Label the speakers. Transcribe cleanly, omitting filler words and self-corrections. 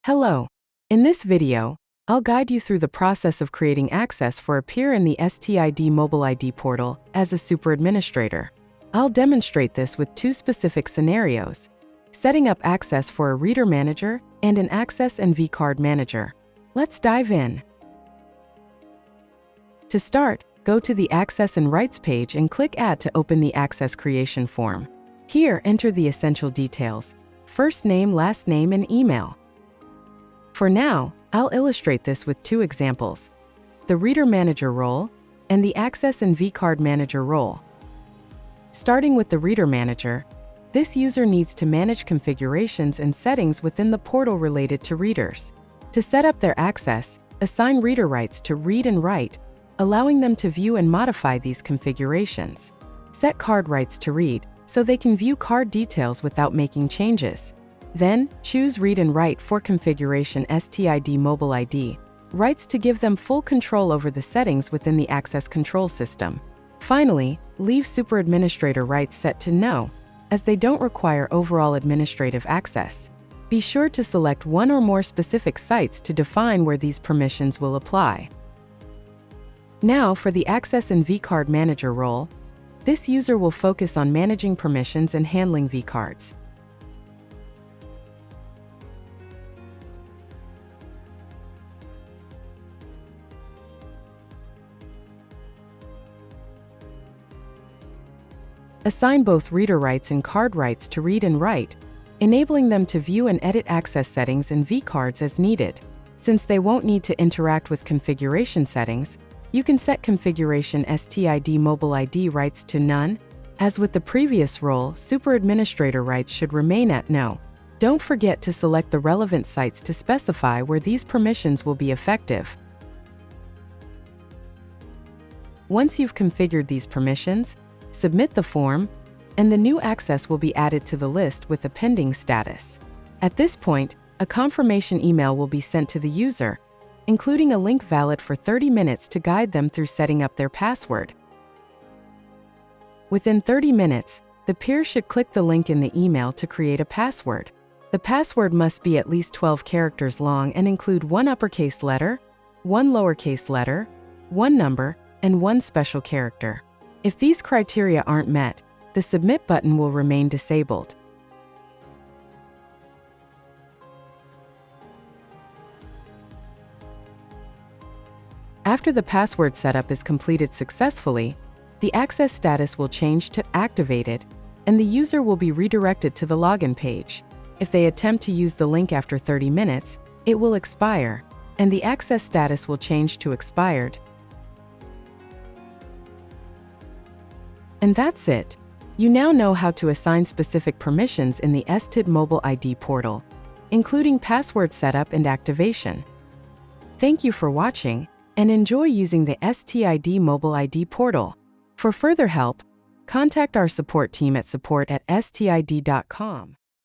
Speaker 1: Hello. In this video, I'll guide you through the process of creating access for a peer in the STid Mobile ID Portal as a super administrator. I'll demonstrate this with two specific scenarios: setting up access for a reader manager and an access and vCard manager. Let's dive in. To start, go to the Access and Rights page and click Add to open the access creation form. Here, enter the essential details: first name, last name, and email. For now, I'll illustrate this with two examples: the Reader Manager role and the Access and vCard Manager role. Starting with the Reader Manager, this user needs to manage configurations and settings within the portal related to readers. To set up their access, assign reader rights to read and write, allowing them to view and modify these configurations. Set card rights to read, so they can view card details without making changes. Then, choose Read and Write for configuration STid Mobile ID rights to give them full control over the settings within the access control system. Finally, leave Super Administrator rights set to No, as they don't require overall administrative access. Be sure to select one or more specific sites to define where these permissions will apply. Now for the Access and vCard Manager role, this user will focus on managing permissions and handling vCards. Assign both reader rights and card rights to read and write, enabling them to view and edit access settings and vCards as needed. Since they won't need to interact with configuration settings, you can set configuration STid Mobile ID rights to None. As with the previous role, Super Administrator rights should remain at No. Don't forget to select the relevant sites to specify where these permissions will be effective. Once you've configured these permissions, submit the form, and the new access will be added to the list with a pending status. At this point, a confirmation email will be sent to the user, including a link valid for 30 minutes to guide them through setting up their password. Within 30 minutes, the peer should click the link in the email to create a password. The password must be at least 12 characters long and include one uppercase letter, one lowercase letter, one number, and one special character. If these criteria aren't met, the Submit button will remain disabled. After the password setup is completed successfully, the access status will change to Activated, and the user will be redirected to the login page. If they attempt to use the link after 30 minutes, it will expire, and the access status will change to Expired. And that's it. You now know how to assign specific permissions in the STid Mobile ID Portal, including password setup and activation. Thank you for watching, and enjoy using the STid Mobile ID Portal. For further help, contact our support team at support@stid.com.